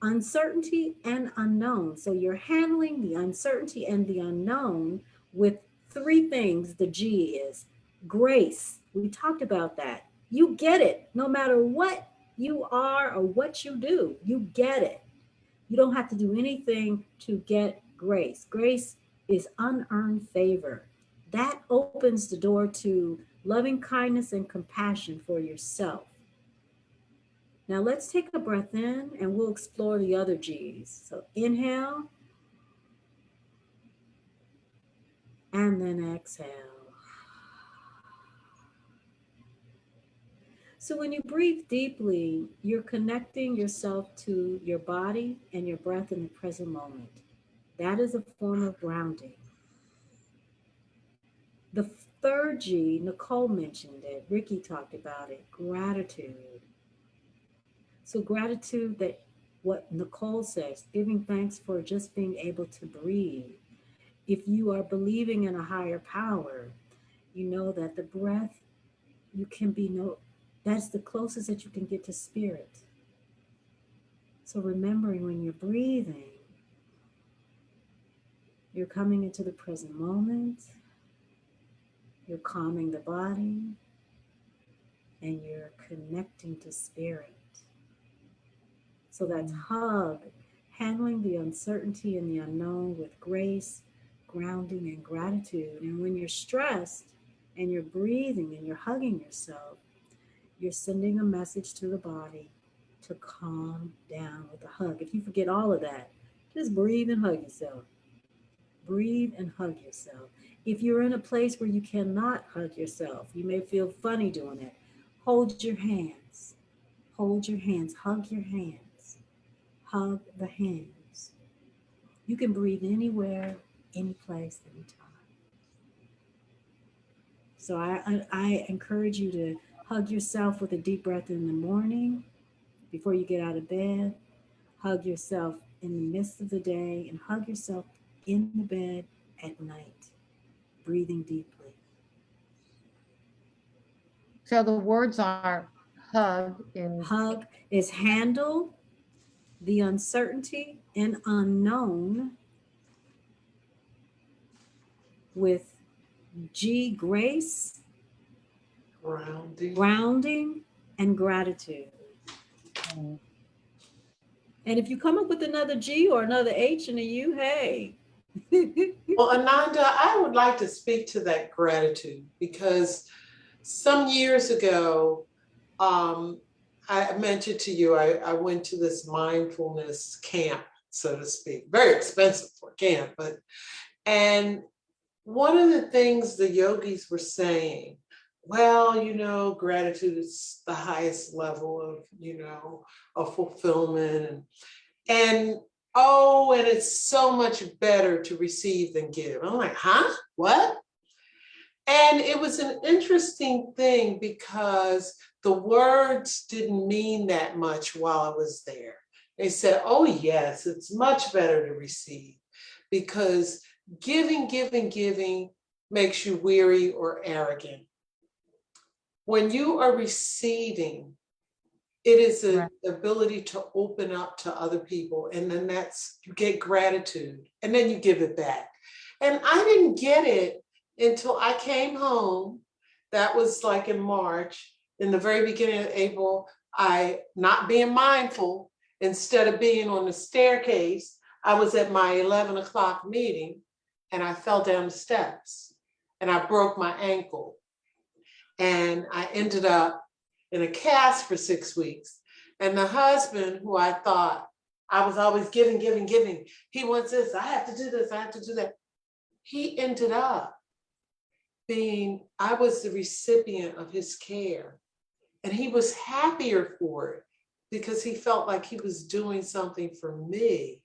uncertainty and unknown. So, you're handling the uncertainty and the unknown with three things. The G is grace. We talked about that. You get it no matter what you are or what you do, you get it. You don't have to do anything to get grace. Grace is unearned favor. That opens the door to loving kindness and compassion for yourself. Now let's take a breath in and we'll explore the other G's. So inhale and then exhale. So when you breathe deeply, you're connecting yourself to your body and your breath in the present moment. That is a form of grounding. The third G, Nicole mentioned it, Ricky talked about it, gratitude. So gratitude, that what Nicole says, giving thanks for just being able to breathe. If you are believing in a higher power, you know that the breath, you can be that's the closest that you can get to spirit. So remembering when you're breathing, you're coming into the present moment, you're calming the body, and you're connecting to spirit. So that's HUG, handling the uncertainty and the unknown with grace, grounding, and gratitude. And when you're stressed and you're breathing and you're hugging yourself, you're sending a message to the body to calm down with a hug. If you forget all of that, just breathe and hug yourself. Breathe and hug yourself. If you're in a place where you cannot hug yourself, you may feel funny doing it, hold your hands. Hold your hands, hug your hands, hug the hands. You can breathe anywhere, any place, anytime. So I encourage you to hug yourself with a deep breath in the morning before you get out of bed. Hug yourself in the midst of the day and hug yourself in the bed at night, breathing deeply. So the words are hug and HUG is handle the uncertainty and unknown with G, grace, grounding, and gratitude. And if you come up with another G or another H and a U, hey. Well, Ananda, I would like to speak to that gratitude because some years ago, I mentioned to you, I went to this mindfulness camp, so to speak, very expensive for a camp, and one of the things the yogis were saying, well, gratitude is the highest level of fulfillment and oh, and it's so much better to receive than give. I'm like, huh? What? And it was an interesting thing because the words didn't mean that much while I was there. They said, oh, yes, it's much better to receive because giving makes you weary or arrogant. When you are receiving, it is the ability to open up to other people. And then you get gratitude and then you give it back. And I didn't get it until I came home. That was like in March. In the very beginning of April, I, not being mindful, instead of being on the staircase, I was at my 11 o'clock meeting and I fell down the steps and I broke my ankle. And I ended up in a cast for 6 weeks. And the husband, who I thought I was always giving, he wants this, I have to do this, I have to do that. He ended up I was the recipient of his care. And he was happier for it because he felt like he was doing something for me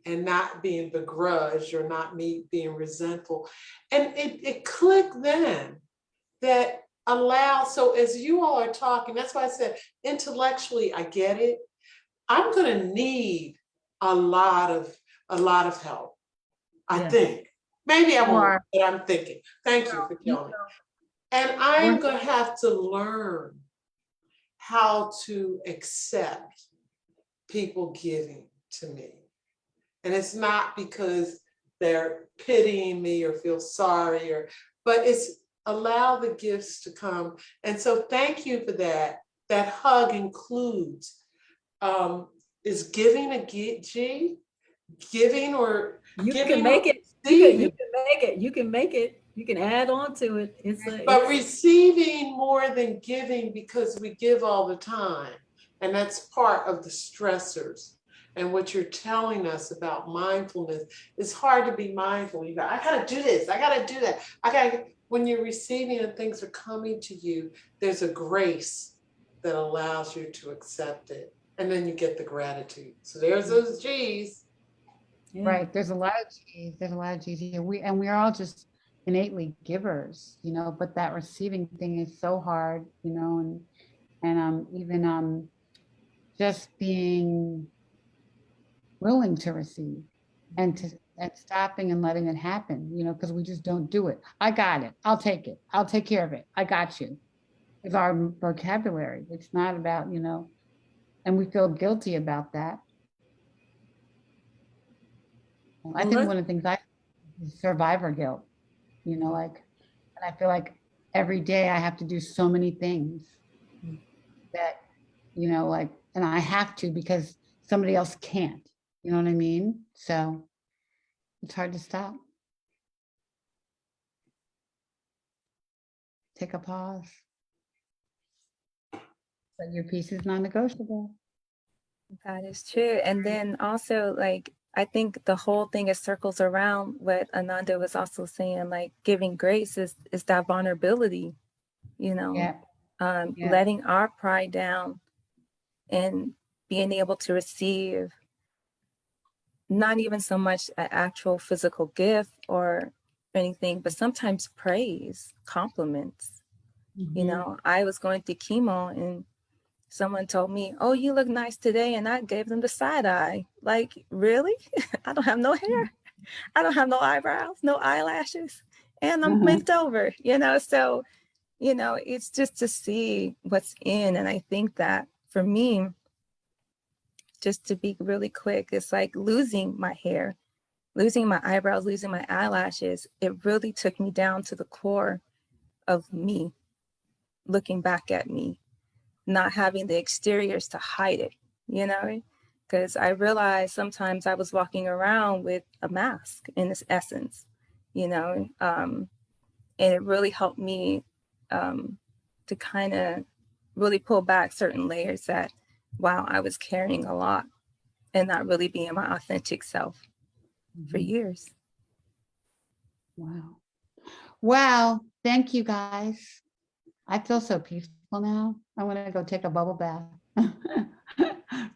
and not being begrudged or not me being resentful. And it clicked then that so as you all are talking, that's why I said intellectually, I get it. I'm going to need a lot of help. I think. Maybe I won't, but I'm thinking. Thank you for telling me. And I'm going to have to learn how to accept people giving to me. And it's not because they're pitying me or feel sorry, but it's allow the gifts to come. And so thank you for that. That hug includes, is giving a G? Giving or you giving can make it. You can make it. You can make it. You can add on to it. But receiving more than giving because we give all the time. And that's part of the stressors. And what you're telling us about mindfulness, it's hard to be mindful. I gotta do this, I gotta do that. When you're receiving and things are coming to you, there's a grace that allows you to accept it. And then you get the gratitude. So there's those G's. Yeah. Right. There's a lot of G's. There's a lot of G's here. We are all just innately givers, but that receiving thing is so hard, and even just being willing to receive and stopping and letting it happen, because we just don't do it. I got it. I'll take it. I'll take care of it. I got you. It's our vocabulary. It's not about, and we feel guilty about that. I think one of the things is survivor guilt, and I feel like every day I have to do so many things that, and I have to because somebody else can't, you know what I mean? So it's hard to stop. Take a pause. But your piece is non-negotiable. That is true. And then also, I think the whole thing is circles around what Ananda was also saying, giving grace is that vulnerability, letting our pride down and being able to receive not even so much an actual physical gift or anything, but sometimes praise, compliments. I was going through chemo and someone told me, oh, you look nice today. And I gave them the side eye. Like, really? I don't have no hair. I don't have no eyebrows, no eyelashes. And I'm bent over, So, it's just to see what's in. And I think that for me, just to be really quick, it's like losing my hair, losing my eyebrows, losing my eyelashes. It really took me down to the core of me, looking back at me, not having the exteriors to hide it, because I realized sometimes I was walking around with a mask in its essence, and it really helped me to kind of really pull back certain layers that, wow, I was carrying a lot and not really being my authentic self for years. Wow. Wow. Thank you, guys. I feel so peaceful now. I want to go take a bubble bath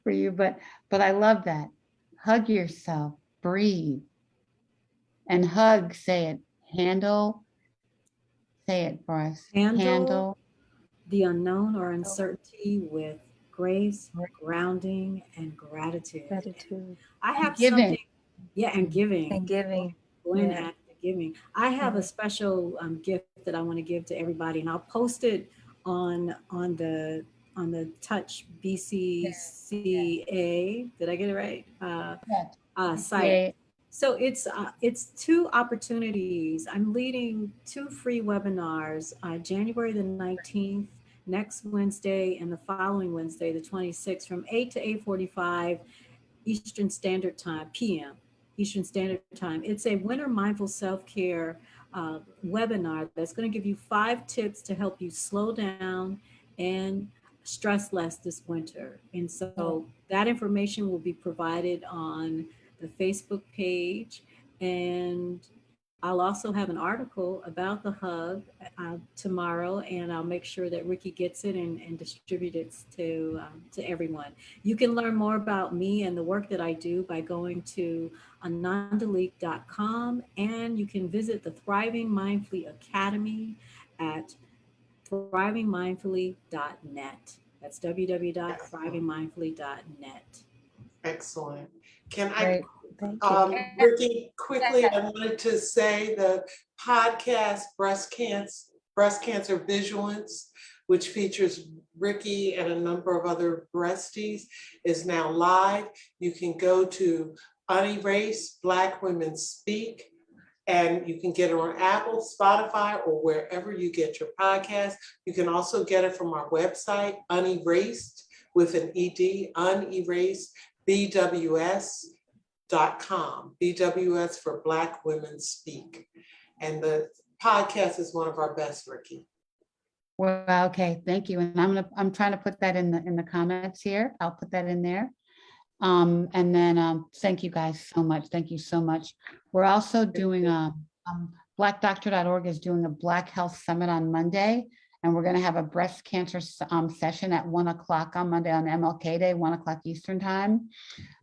for you, but I love that. Hug yourself, breathe, and hug, say it, handle, Say it for us. Handle the unknown or uncertainty with grace, grounding, and gratitude. Gratitude I have giving. something, yeah, and giving. and giving. Glenn Yeah. added the giving. I have a Mhm. special gift that I want to give to everybody, and I'll post it on the Touch BCCA. Did I get it right? Site. Yeah. So it's two opportunities. I'm leading two free webinars, January the 19th, next Wednesday, and the following Wednesday, the 26th, from 8 to 8:45 Eastern Standard Time, PM, Eastern Standard Time. It's a winter mindful self-care webinar that's going to give you 5 tips to help you slow down and stress less this winter. And so that information will be provided on the Facebook page. And I'll also have an article about the hub tomorrow, and I'll make sure that Ricky gets it and distribute it to everyone. You can learn more about me and the work that I do by going to anandaleek.com, and you can visit the Thriving Mindfully Academy at thrivingmindfully.net. That's Excellent. www.thrivingmindfully.net. Excellent. Can I, Great. Thank you. Ricky, quickly, I wanted to say the podcast Breast Cancer Vigilance, which features Ricky and a number of other breasties, is now live. You can go to Unerased Black Women Speak, and you can get it on Apple, Spotify, or wherever you get your podcast. You can also get it from our website, Unerased, with an ED, Unerased, BWS.com. BWS for Black Women Speak. And the podcast is one of our best, Ricky. Well, okay, thank you. And I'm trying to put that in the comments here. I'll put that in there. And then thank you guys so much. Thank you so much. We're also doing blackdoctor.org is doing a Black Health Summit on Monday, and we're going to have a breast cancer session at 1:00 on Monday on MLK Day, 1:00 Eastern time.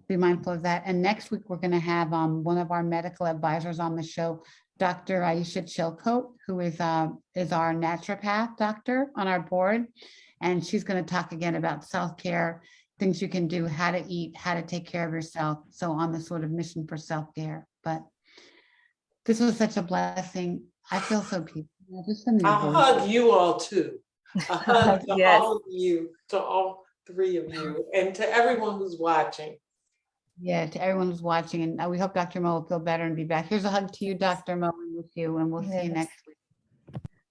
Be mindful of that. And next week we're going to have one of our medical advisors on the show, Dr. Aisha Chilcote, who is our naturopath doctor on our board, and she's going to talk again about self-care, things you can do, how to eat, how to take care of yourself. So on the sort of mission for self-care. But this was such a blessing. I feel so peaceful just from your I'll voice. hug you all too. A hug to Yes. all of you, to all 3 of you, and to everyone who's watching. Yeah, to everyone who's watching, and we hope Dr. Mo will feel better and be back. Here's a hug to you, Dr. Mo, and with you, and we'll see you Yes. next week.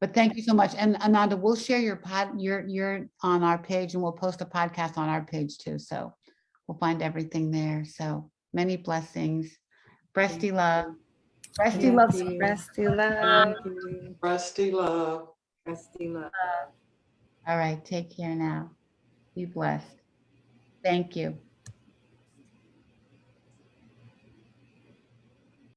But thank you so much. And Ananda, we'll share your you're on our page, and we'll post a podcast on our page too. So we'll find everything there. So many blessings. Breasty love. Breasty love. Thank you. Breasty love. Thank you. Rusty love. Rusty love. All right, take care now. Be blessed. Thank you.